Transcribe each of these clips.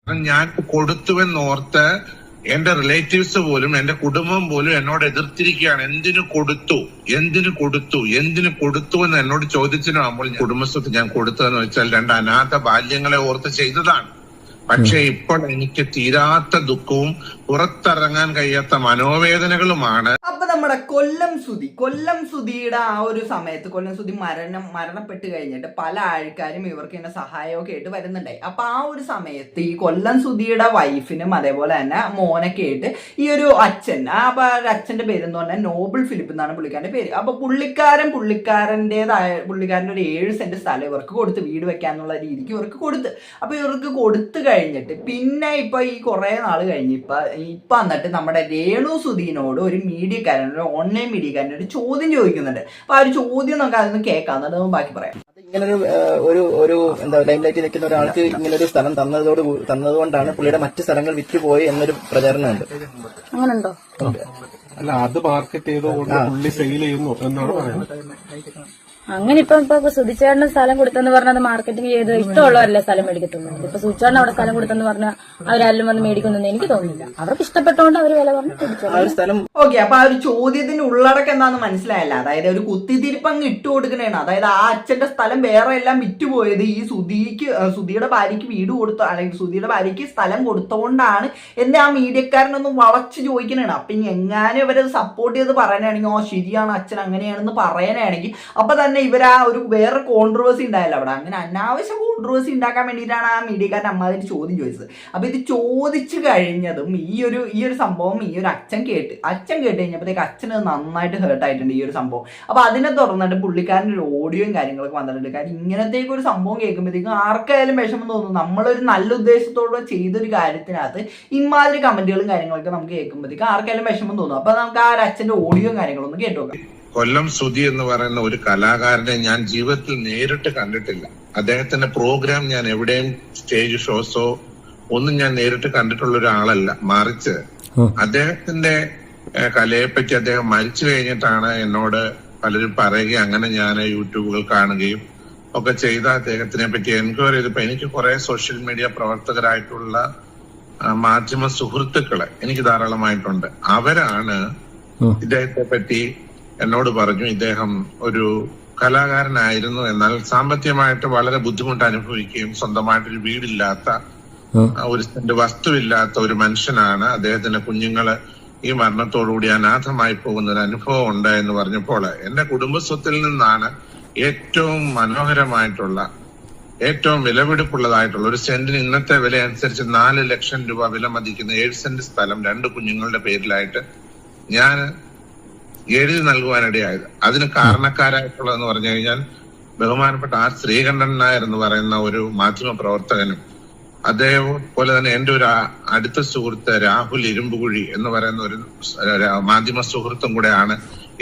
ഞാൻ കൊടുത്തുവെന്നോർത്ത് എന്റെ റിലേറ്റീവ്സ് പോലും എന്റെ കുടുംബം പോലും എന്നോട് എതിർത്തിരിക്കുകയാണ്. എന്തിനു കൊടുത്തു എന്ന് എന്നോട് ചോദിച്ചിട്ടാകുമ്പോൾ കുടുംബസ്വത്ത് ഞാൻ കൊടുത്തതെന്ന് വെച്ചാൽ 2 അനാഥ ബാല്യങ്ങളെ ഓർത്ത് ചെയ്തതാണ്. പക്ഷെ ഇപ്പോൾ എനിക്ക് തീരാത്ത ദുഃഖവും പുറത്തിറങ്ങാൻ കഴിയാത്ത മനോവേദനകളുമാണ്. അപ്പൊ നമ്മുടെ കൊല്ലം സുധിയുടെ ആ ഒരു സമയത്ത് കൊല്ലം സുധി മരണപ്പെട്ട് കഴിഞ്ഞിട്ട് പല ആൾക്കാരും ഇവർക്ക് ഇങ്ങനെ സഹായമൊക്കെ ആയിട്ട് വരുന്നുണ്ടായി. അപ്പൊ ആ ഒരു സമയത്ത് ഈ കൊല്ലം സുധിയുടെ വൈഫിനും അതേപോലെ തന്നെ മോനൊക്കെ ആയിട്ട് ഈ ഒരു അച്ഛൻ അപ്പൊ അച്ഛന്റെ പേര് എന്ന് പറഞ്ഞാൽ നോബിൾ ഫിലിപ്പ് എന്നാണ് പുള്ളിക്കാരന്റെ പേര്. അപ്പൊ പുള്ളിക്കാരന്റെ ഒരു 7 സെന്റ് സ്ഥലം ഇവർക്ക് കൊടുത്ത് വീട് വെക്കാന്നുള്ള രീതിക്ക് ഇവർക്ക് കൊടുത്ത്. അപ്പൊ ഇവർക്ക് കൊടുത്തു കഴിഞ്ഞിട്ട് പിന്നെ ഇപ്പൊ ഈ കുറെ നാള് കഴിഞ്ഞ് ഇപ്പൊ എന്നിട്ട് നമ്മുടെ രേണു സുധീനോട് ഒരു ഓൺലൈൻ മീഡിയക്കാരൻ ഒരു ചോദ്യം ചോദിക്കുന്നുണ്ട്. അപ്പൊ ആ ഒരു ചോദ്യം നമുക്ക് അതൊന്ന് കേൾക്കാം, എന്നിട്ട് ബാക്കി പറയാം. ഇങ്ങനൊരു ഒരു എന്താ ലൈംലൈറ്റിൽ നിൽക്കുന്ന ഒരാൾക്ക് ഇങ്ങനൊരു സ്ഥലം തന്നതുകൊണ്ടാണ് പുള്ളിയുടെ മറ്റു സ്ഥലങ്ങൾ വിറ്റുപോയി എന്നൊരു പ്രചാരണമുണ്ട്. അങ്ങനെയുണ്ടോ? അല്ല, അത് മാർക്കറ്റ് ചെയ്തുകൊണ്ട് പുള്ളി സെയിൽ ചെയ്യുന്നു എന്നാണ് പറയുന്നത്. അങ്ങനെ ഇപ്പൊ സുധിച്ചേട്ടന് സ്ഥലം കൊടുത്തെന്ന് പറഞ്ഞാൽ മാർക്കറ്റിംഗ് ചെയ്ത് ഇഷ്ടമുള്ളവരല്ലേ സ്ഥലം മേടിക്കത്തുള്ളൂ. ഇപ്പൊ സുധിച്ചേട്ടൻ അവിടെ സ്ഥലം കൊടുത്തെന്ന് പറഞ്ഞാൽ അവരാരും വന്ന് മേടിക്കുന്നെന്ന് എനിക്ക് തോന്നുന്നില്ല. അവർക്ക് ഇഷ്ടപ്പെട്ടോണ്ട് അവർ വില പറഞ്ഞു. ഓക്കെ, അപ്പൊ ആ ഒരു ചോദ്യത്തിന്റെ ഉള്ളടക്കം എന്താന്ന് മനസ്സിലായല്ല. അതായത് ഒരു കുത്തിത്തിരിപ്പങ്ങ് ഇട്ട് കൊടുക്കണേണ്. അതായത് ആ അച്ഛന്റെ സ്ഥലം വേറെ എല്ലാം വിറ്റുപോയത് ഈ സുധിയുടെ ഭാര്യയ്ക്ക് വീട് കൊടുത്ത അല്ലെങ്കിൽ സുധിയുടെ ഭാര്യയ്ക്ക് സ്ഥലം കൊടുത്തോണ്ടാണ് എന്ന് ആ മീഡിയക്കാരനൊന്നും വളച്ച് ചോദിക്കണേണ്. അപ്പൊ ഇനി എങ്ങാനും ഇവരത് സപ്പോർട്ട് ചെയ്ത് പറയാനാണെങ്കിൽ ശരിയാണ് അച്ഛൻ അങ്ങനെയാണെന്ന് പറയാനാണെങ്കിൽ അപ്പൊ തന്നെ ഇവർ ആ ഒരു വേറെ കോൺട്രവേഴ്സി ഉണ്ടായല്ലോ അവിടെ. അങ്ങനെ അനാവശ്യ കോൺട്രവേഴ്സി ഉണ്ടാക്കാൻ വേണ്ടിയിട്ടാണ് ആ മീഡിയക്കാരൻ അമ്മാതിരി ചോദ്യം ചോദിച്ചത്. അപ്പൊ ഇത് ചോദിച്ചു കഴിഞ്ഞതും ഈ ഒരു സംഭവം ഈ ഒരു അച്ഛൻ കേട്ട് കഴിഞ്ഞപ്പോഴത്തേക്ക് അച്ഛന് നന്നായിട്ട് ഹേർട്ട് ആയിട്ടുണ്ട് ഈ ഒരു സംഭവം. അപ്പൊ അതിനെ തുടർന്നിട്ട് പുള്ളിക്കാരൻ്റെ ഒരു ഓഡിയോയും കാര്യങ്ങളൊക്കെ വന്നിട്ടുണ്ട്. കാര്യം ഇങ്ങനത്തേക്ക് ഒരു സംഭവം കേൾക്കുമ്പോഴത്തേക്കും ആർക്കായാലും വിഷമം തോന്നും. നമ്മളൊരു നല്ല ഉദ്ദേശത്തോടെ ചെയ്തൊരു കാര്യത്തിനകത്ത് ഇമാതിരി കമന്റുകളും കാര്യങ്ങളൊക്കെ നമുക്ക് കേൾക്കുമ്പോഴത്തേക്കും ആർക്കായാലും വിഷമം തോന്നും. അപ്പൊ നമുക്ക് ആ ഒരു അച്ഛന്റെ ഓഡിയോയും കാര്യങ്ങളൊന്നും കേട്ടു നോക്കാം. കൊല്ലം സുധി എന്ന് പറയുന്ന ഒരു കലാകാരനെ ഞാൻ ജീവിതത്തിൽ നേരിട്ട് കണ്ടിട്ടില്ല. അദ്ദേഹത്തിന്റെ പ്രോഗ്രാം ഞാൻ എവിടെയും സ്റ്റേജ് ഷോസോ ഒന്നും ഞാൻ നേരിട്ട് കണ്ടിട്ടുള്ള ഒരാളല്ല. മറിച്ച് അദ്ദേഹത്തിന്റെ കലയെപ്പറ്റി അദ്ദേഹം മരിച്ചു കഴിഞ്ഞിട്ടാണ് എന്നോട് പലരും പറയുകയും അങ്ങനെ ഞാൻ യൂട്യൂബുകൾ കാണുകയും ഒക്കെ ചെയ്ത അദ്ദേഹത്തിനെ പറ്റി എൻക്വയറി ചെയ്തപ്പോ എനിക്ക് കുറെ സോഷ്യൽ മീഡിയ പ്രവർത്തകരായിട്ടുള്ള മാധ്യമ സുഹൃത്തുക്കളെ എനിക്ക് ധാരാളമായിട്ടുണ്ട്. അവരാണ് ഇദ്ദേഹത്തെ പറ്റി എന്നോട് പറഞ്ഞു ഇദ്ദേഹം ഒരു കലാകാരനായിരുന്നു, എന്നാൽ സാമ്പത്തികമായിട്ട് വളരെ ബുദ്ധിമുട്ട് അനുഭവിക്കുകയും സ്വന്തമായിട്ടൊരു വീടില്ലാത്ത ഒരു സെന്റ് വസ്തുവില്ലാത്ത ഒരു മനുഷ്യനാണ്. അദ്ദേഹത്തിന്റെ കുഞ്ഞുങ്ങള് ഈ മരണത്തോടുകൂടി അനാഥമായി പോകുന്ന ഒരു അനുഭവം ഉണ്ട് എന്ന് പറഞ്ഞപ്പോൾ എന്റെ കുടുംബസ്വത്തിൽ നിന്നാണ് ഏറ്റവും മനോഹരമായിട്ടുള്ള ഏറ്റവും വിലപിടിപ്പുള്ളതായിട്ടുള്ള ഒരു സെന്റിന് ഇന്നത്തെ വില അനുസരിച്ച് 4 ലക്ഷം രൂപ വില മതിക്കുന്ന 7 സെന്റ് സ്ഥലം 2 കുഞ്ഞുങ്ങളുടെ പേരിലായിട്ട് ഞാൻ എഴുതി നൽകുവാനിടയായത്. അതിന് കാരണക്കാരായിട്ടുള്ളതെന്ന് പറഞ്ഞു കഴിഞ്ഞാൽ ബഹുമാനപ്പെട്ട ആർ ശ്രീകണ്ഠൻ നായർ എന്ന് പറയുന്ന ഒരു മാധ്യമ പ്രവർത്തകനും അതേപോലെ തന്നെ എന്റെ ഒരു അടുത്ത സുഹൃത്ത് രാഹുൽ ഇരുമ്പുകുഴി എന്ന് പറയുന്ന ഒരു മാധ്യമ സുഹൃത്തും കൂടെയാണ്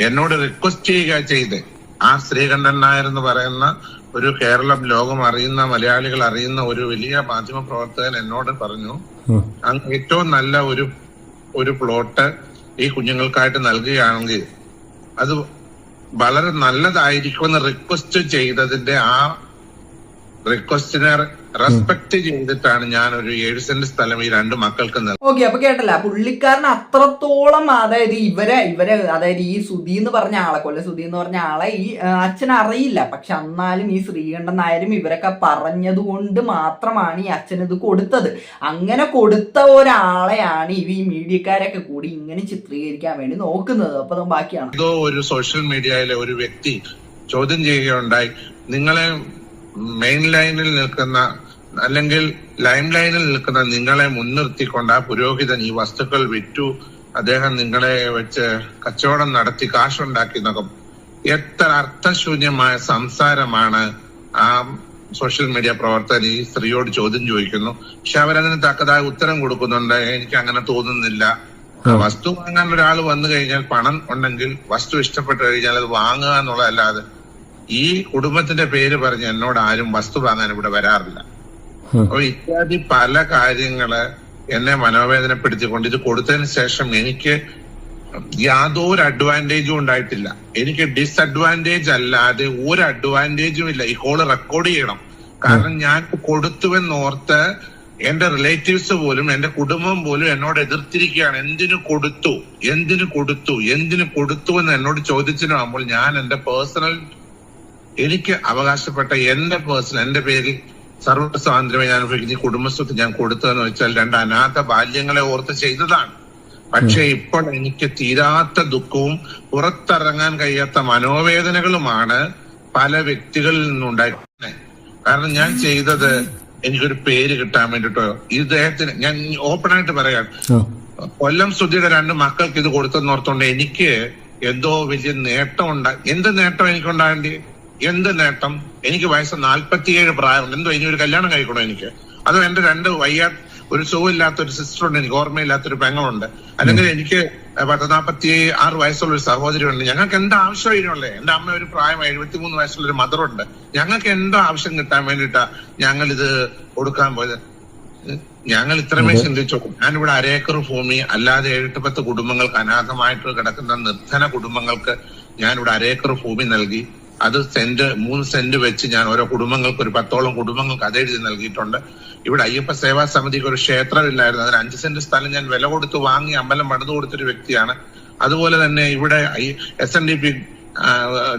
എന്നോട് റിക്വസ്റ്റ് ചെയ്ത് ആർ ശ്രീകണ്ഠൻ നായർ എന്ന് പറയുന്ന ഒരു കേരളം ലോകം അറിയുന്ന മലയാളികൾ അറിയുന്ന ഒരു വലിയ മാധ്യമ പ്രവർത്തകൻ എന്നോട് പറഞ്ഞു ഏറ്റവും നല്ല ഒരു പ്ലോട്ട് ഈ കുഞ്ഞുങ്ങൾക്കായിട്ട് നൽകുകയാണെങ്കിൽ അത് വളരെ നല്ലതായിരിക്കുമെന്ന് റിക്വസ്റ്റ് ചെയ്തതിന്റെ ആ റിക്വസ്റ്റിനെ റെസ്പെക്ട് ചെയ്തിട്ടാണ് ഞാൻ ഒരു 7 സെന്റ് സ്ഥലം ഈ 2 മക്കൾക്ക് നൽകുന്നത്. ഓക്കെ, അപ്പൊ കേട്ടല്ല, പുള്ളിക്കാരൻ അത്രത്തോളം അതായത് ഇവരെ അതായത് ഈ സുധി എന്ന് പറഞ്ഞ ആളെ കൊല്ലം സുധി എന്ന് പറഞ്ഞ ആളെ ഈ അച്ഛൻ അറിയില്ല. പക്ഷെ എന്നാലും ഈ ശ്രീകണ്ഠൻ നായരും ഇവരൊക്കെ പറഞ്ഞത് കൊണ്ട് മാത്രമാണ് ഈ അച്ഛൻ ഇത് കൊടുത്തത്. അങ്ങനെ കൊടുത്ത ഒരാളെയാണ് ഈ മീഡിയക്കാരൊക്കെ കൂടി ഇങ്ങനെ ചിത്രീകരിക്കാൻ വേണ്ടി നോക്കുന്നത്. അപ്പൊ ബാക്കിയാണ് ഏതോ ഒരു സോഷ്യൽ മീഡിയയിലെ ഒരു വ്യക്തി ചോദ്യം ചെയ്യുകയുണ്ടായി, നിങ്ങളെ മെയിൻ ലൈനിൽ നിൽക്കുന്ന അല്ലെങ്കിൽ ലൈം ലൈനിൽ നിൽക്കുന്ന നിങ്ങളെ മുൻനിർത്തിക്കൊണ്ട് ആ പുരോഹിതൻ ഈ വസ്തുക്കൾ വിറ്റു, അദ്ദേഹം നിങ്ങളെ വെച്ച് കച്ചവടം നടത്തി കാശുണ്ടാക്കി എന്നൊക്കെ എത്ര അർത്ഥശൂന്യമായ സംസാരമാണ് ആ സോഷ്യൽ മീഡിയ പ്രവർത്തകൻ ഈ സ്ത്രീയോട് ചോദ്യം ചോദിക്കുന്നു. പക്ഷെ അവരതിന് തക്കതായ ഉത്തരം കൊടുക്കുന്നുണ്ട്. എനിക്ക് അങ്ങനെ തോന്നുന്നില്ല. വസ്തു വാങ്ങാൻ ഒരാൾ വന്നു കഴിഞ്ഞാൽ പണം ഉണ്ടെങ്കിൽ വസ്തു ഇഷ്ടപ്പെട്ടു കഴിഞ്ഞാൽ അത് വാങ്ങുക എന്നുള്ളതല്ലാതെ ഈ കുടുംബത്തിന്റെ പേര് പറഞ്ഞ് എന്നോട് ആരും വസ്തു വാങ്ങാൻ ഇവിടെ വരാറില്ല. അപ്പൊ ഇത്യാദി പല കാര്യങ്ങള് എന്നെ മനോവേദനപ്പെടുത്തിക്കൊണ്ട് ഇത് കൊടുത്തതിന് ശേഷം എനിക്ക് യാതൊരു അഡ്വാൻറ്റേജും ഉണ്ടായിട്ടില്ല. എനിക്ക് ഡിസ്അഡ്വാൻറ്റേജ് അല്ലാതെ ഒരു അഡ്വാൻറ്റേജും ഇല്ല. ഈ കോള് റെക്കോർഡ് ചെയ്യണം. കാരണം ഞാൻ കൊടുത്തുവെന്നോർത്ത് എന്റെ റിലേറ്റീവ്സ് പോലും എന്റെ കുടുംബം പോലും എന്നോട് എതിർത്തിരിക്കുകയാണ്. എന്തിനു കൊടുത്തു എന്ന് എന്നോട് ചോദിച്ചിട്ടാകുമ്പോൾ ഞാൻ എന്റെ പേഴ്സണൽ, എനിക്ക് അവകാശപ്പെട്ട എന്റെ പേരിൽ സർവ്വ സ്വാതന്ത്ര്യമായി ഞാൻ ഉപയോഗിക്കുന്ന ഈ കുടുംബസ്വത്ത് ഞാൻ കൊടുത്തതെന്ന് വെച്ചാൽ 2 അനാഥ ബാല്യങ്ങളെ ഓർത്ത് ചെയ്തതാണ്. പക്ഷെ ഇപ്പോൾ എനിക്ക് തീരാത്ത ദുഃഖവും പുറത്തിറങ്ങാൻ കഴിയാത്ത മനോവേദനകളുമാണ് പല വ്യക്തികളിൽ നിന്നുണ്ടായിരുന്നത്. കാരണം ഞാൻ ചെയ്തത് എനിക്കൊരു പേര് കിട്ടാൻ വേണ്ടിട്ടോ, ഇദ്ദേഹത്തിന് ഞാൻ ഓപ്പൺ ആയിട്ട് പറയാം, കൊല്ലം സുധിയുടെ 2 മക്കൾക്ക് ഇത് കൊടുത്തെന്നോർത്തോണ്ട് എനിക്ക് എന്തോ വലിയ നേട്ടം എന്ത് നേട്ടം എനിക്കുണ്ടാകേണ്ടി? എന്ത് നേട്ടം? എനിക്ക് വയസ്സ് 47 പ്രായമുണ്ട്. എന്തോ ഇനി ഒരു കല്യാണം കഴിക്കണോ എനിക്ക്? അതോ എന്റെ 2 ഒരു സുഖമില്ലാത്ത ഒരു സിസ്റ്ററുണ്ട്, എനിക്ക് ഓർമ്മയില്ലാത്തൊരു പെങ്ങളുണ്ട്, അല്ലെങ്കിൽ എനിക്ക് 46 വയസ്സുള്ള ഒരു സഹോദരി ഉണ്ട്. ഞങ്ങൾക്ക് എന്താ ആവശ്യം ഇതിനുള്ളേ? എന്റെ അമ്മ ഒരു പ്രായം 73 വയസ്സുള്ള ഒരു മദറുണ്ട്. ഞങ്ങൾക്ക് എന്താ ആവശ്യം കിട്ടാൻ വേണ്ടിയിട്ടാ ഞങ്ങൾ ഇത് കൊടുക്കാൻ പോയത്? ഞങ്ങൾ ഇത്രമേ ചിന്തിച്ചു. ഞാനിവിടെ 1 ഏക്കർ ഭൂമി അല്ലാതെ 7-10 കുടുംബങ്ങൾക്ക്, അനാഥമായിട്ട് കിടക്കുന്ന നിർധന കുടുംബങ്ങൾക്ക് ഞാനിവിടെ 1 ഏക്കർ ഭൂമി നൽകി. അത് 3 സെന്റ് വെച്ച് ഞാൻ ഓരോ കുടുംബങ്ങൾക്ക്, ഒരു 10ഓളം കുടുംബങ്ങൾക്ക് അതെഴുതി നൽകിയിട്ടുണ്ട്. ഇവിടെ അയ്യപ്പ സേവാ സമിതിക്ക് ഒരു ക്ഷേത്രമില്ലായിരുന്നു, അതിന് 5 സെന്റ് സ്ഥലം ഞാൻ വില കൊടുത്ത് വാങ്ങി അമ്പലം പണിതു കൊടുത്തൊരു വ്യക്തിയാണ്. അതുപോലെ തന്നെ ഇവിടെ SNDP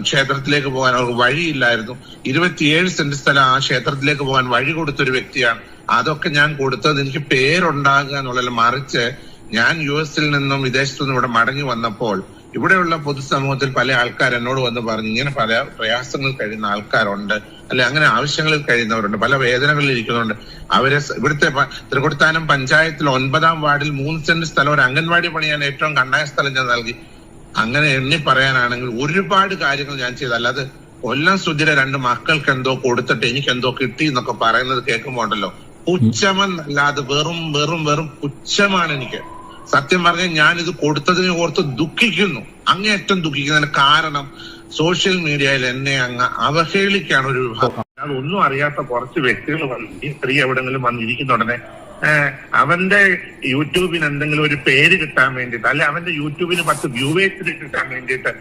ക്ഷേത്രത്തിലേക്ക് പോകാൻ അവർക്ക് വഴിയില്ലായിരുന്നു. 27 സെന്റ് സ്ഥലം ആ ക്ഷേത്രത്തിലേക്ക് പോകാൻ വഴി കൊടുത്തൊരു വ്യക്തിയാണ്. അതൊക്കെ ഞാൻ കൊടുത്തത് എനിക്ക് പേരുണ്ടാകുക എന്നുള്ളതിൽ, മറിച്ച് ഞാൻ US നിന്നും വിദേശത്തു നിന്നും ഇവിടെ മടങ്ങി വന്നപ്പോൾ ഇവിടെയുള്ള പൊതുസമൂഹത്തിൽ പല ആൾക്കാർ എന്നോട് വന്ന് പറഞ്ഞു, ഇങ്ങനെ പല പ്രയാസങ്ങളിൽ കഴിയുന്ന ആൾക്കാരുണ്ട്, അല്ലെ അങ്ങനെ ആവശ്യങ്ങളിൽ കഴിയുന്നവരുണ്ട്, പല വേദനകളിൽ ഇരിക്കുന്നുണ്ട്. അവരെ ഇവിടുത്തെ തൃക്കൊടിത്താനം പഞ്ചായത്തിൽ 9-ാം വാർഡിൽ 3 സെന്റ് സ്ഥലം ഒരു അംഗൻവാടി പണിയാൻ ഏറ്റവും കണ്ടായ സ്ഥലം ഞാൻ നൽകി. അങ്ങനെ എണ്ണി പറയാനാണെങ്കിൽ ഒരുപാട് കാര്യങ്ങൾ ഞാൻ ചെയ്തു. അല്ലാതെ കൊല്ലം സുധിയുടെ 2 മക്കൾക്ക് എന്തോ കൊടുത്തിട്ട് എനിക്ക് എന്തോ കിട്ടി എന്നൊക്കെ പറയുന്നത് കേൾക്കുമ്പോ ഉണ്ടല്ലോ, പുച്ഛമെന്നല്ലാതെ വെറും പുച്ഛമാണ് എനിക്ക്. സത്യം പറഞ്ഞാൽ ഞാൻ ഇത് കൊടുത്തതിനെ ഓർത്ത് ദുഃഖിക്കുന്നു, അങ്ങേയറ്റം ദുഃഖിക്കുന്നതിന് കാരണം സോഷ്യൽ മീഡിയയിൽ എന്നെ അങ്ങ് അവഹേളിക്കാണ് ഒരു വിഭാഗം. അതൊന്നും അറിയാത്ത കുറച്ച് വ്യക്തികൾ വന്ന് ഈ സ്ത്രീ എവിടെങ്കിലും വന്നിരിക്കുന്ന ഉടനെ അവന്റെ യൂട്യൂബിന് എന്തെങ്കിലും ഒരു പേര് കിട്ടാൻ വേണ്ടിയിട്ട്, അല്ലെ അവന്റെ യൂട്യൂബിന് 10 വ്യൂവേഴ്സിന് കിട്ടാൻ വേണ്ടിയിട്ട്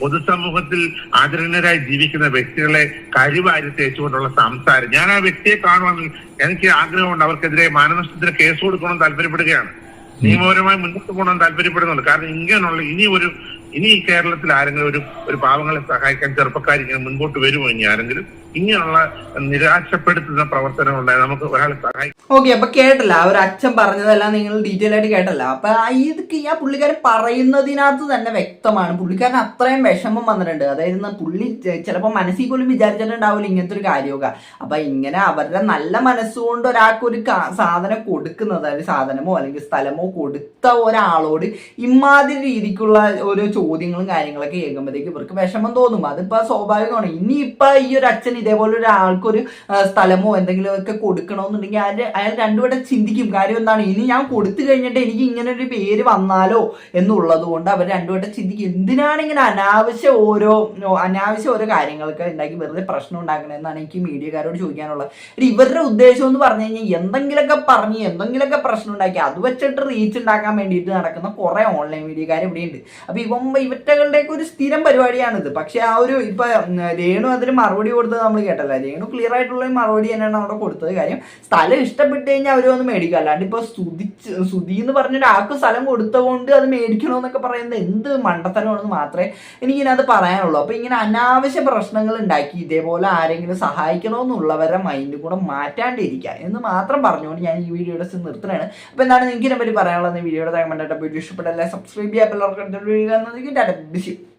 പൊതുസമൂഹത്തിൽ ആദരണീയരായി ജീവിക്കുന്ന വ്യക്തികളെ കരിവാരി തേച്ചുകൊണ്ടുള്ള സംസാരം. ഞാൻ ആ വ്യക്തിയെ കാണുവാൻ എനിക്ക് ആഗ്രഹമുണ്ട്. അവർക്കെതിരെ മാനനഷ്ടത്തിന് കേസ് കൊടുക്കണമെന്ന് താല്പര്യപ്പെടുകയാണ്, നിയമപരമായി മുന്നോട്ട് പോകണമെന്ന് താല്പര്യപ്പെടുന്നുണ്ട്. കാരണം ഇങ്ങനെയുള്ള ഇനി ഈ കേരളത്തിൽ ആരെങ്കിലും ഒരു പാവങ്ങളെ സഹായിക്കാൻ ചെറുപ്പക്കാർ ഇങ്ങനെ മുൻപോട്ട് വരുമോ? ഇനി ആരെങ്കിലും ഇങ്ങനെയുള്ള നിരാശപ്പെടുത്തുന്ന പ്രവർത്തനം ഉണ്ടായി നമുക്ക് ഒരാളെ സഹായിക്കും. ഓക്കെ, അപ്പൊ കേട്ടല്ല, ആ ഒരു അച്ഛൻ പറഞ്ഞതെല്ലാം നിങ്ങൾ ഡീറ്റെയിൽ ആയിട്ട് കേട്ടല്ല. അപ്പൊ ഇതൊക്കെ ആ പുള്ളിക്കാരൻ പറയുന്നതിനകത്ത് തന്നെ വ്യക്തമാണ് പുള്ളിക്കാരൻ അത്രയും വിഷമം വന്നിട്ടുണ്ട്. അതായത് പുള്ളി ചിലപ്പോൾ മനസ്സിൽ പോലും വിചാരിച്ചിട്ടുണ്ടാവില്ല ഇങ്ങനത്തെ ഒരു കാര്യമൊക്കെ. അപ്പൊ ഇങ്ങനെ അവരുടെ നല്ല മനസ്സുകൊണ്ട് ഒരാൾക്ക് ഒരു സാധനം കൊടുക്കുന്നത്, അതായത് സാധനമോ അല്ലെങ്കിൽ സ്ഥലമോ കൊടുത്ത ഒരാളോട് ഇമാതിരി രീതിക്കുള്ള ഓരോ ചോദ്യങ്ങളും കാര്യങ്ങളൊക്കെ കേൾക്കുമ്പോഴത്തേക്ക് ഇവർക്ക് വിഷമം തോന്നും. അതിപ്പോ സ്വാഭാവികമാണ്. ഇനിയിപ്പൊ ഈ ഒരു അച്ഛൻ ഇതേപോലെ ഒരാൾക്കൊരു സ്ഥലമോ എന്തെങ്കിലും ഒക്കെ കൊടുക്കണമെന്നുണ്ടെങ്കിൽ അയാൾ 2 വട്ടം ചിന്തിക്കും. കാര്യം എന്താണ്, ഇനി ഞാൻ കൊടുത്തു കഴിഞ്ഞിട്ട് എനിക്ക് ഇങ്ങനെ ഒരു പേര് വന്നാലോ എന്നുള്ളത് കൊണ്ട് അവർ 2 വട്ടം ചിന്തിക്കും. എന്തിനാണ് ഇങ്ങനെ അനാവശ്യ ഓരോ കാര്യങ്ങളൊക്കെ ഉണ്ടാക്കി വെറുതെ പ്രശ്നം ഉണ്ടാക്കണമെന്നാണ് എനിക്ക് മീഡിയക്കാരോട് ചോദിക്കാനുള്ളത്. ഇവരുടെ ഉദ്ദേശം എന്ന് പറഞ്ഞു കഴിഞ്ഞാൽ എന്തെങ്കിലുമൊക്കെ പ്രശ്നം ഉണ്ടാക്കി അത് വെച്ചിട്ട് റീച്ച് ഉണ്ടാക്കാൻ വേണ്ടിയിട്ട് നടക്കുന്ന കുറെ ഓൺലൈൻ മീഡിയക്കാർ ഇവിടെയുണ്ട്. അപ്പൊ ഇവറ്റകളുടെയൊക്കെ ഒരു സ്ഥിരം പരിപാടിയാണിത്. പക്ഷെ ആ ഒരു ഇപ്പൊ രേണു അതിന് മറുപടി കൊടുത്തത് നമ്മൾ കേട്ടല്ല. രേണു ക്ലിയർ ആയിട്ടുള്ള മറുപടി തന്നെയാണ് അവിടെ കൊടുത്തത്. കാര്യം സ്ഥലം ഇഷ്ടപ്പെട്ട് കഴിഞ്ഞാൽ അവർ വന്ന് മേടിക്കുക. അല്ലാണ്ട് ഇപ്പൊ സുധി എന്ന് പറഞ്ഞൊരു ആൾക്ക് സ്ഥലം കൊടുത്തുകൊണ്ട് അത് മേടിക്കണമെന്നൊക്കെ പറയുന്നത് എന്ത് മണ്ടത്തരമാണെന്ന് മാത്രമേ എനിക്കിതിനകത്ത് പറയാനുള്ളൂ. അപ്പൊ ഇങ്ങനെ അനാവശ്യ പ്രശ്നങ്ങൾ ഉണ്ടാക്കി ഇതേപോലെ ആരെങ്കിലും സഹായിക്കണമെന്നുള്ളവരുടെ മൈൻഡ് കൂടെ മാറ്റാണ്ടിരിക്കുക എന്ന് മാത്രം പറഞ്ഞുകൊണ്ട് ഞാൻ ഈ വീഡിയോയുടെ നിർത്തുന്നതാണ്. അപ്പൊ എന്താണ് നിങ്ങൾക്ക് ഇതിനെ പറ്റി പറയാനുള്ളത്? വീഡിയോയുടെ കമന്റ് വീഡിയോ ഇഷ്ടപ്പെട്ടല്ലേ സബ്സ്ക്രൈബ് ചെയ്യാൻ എല്ലാവർക്കും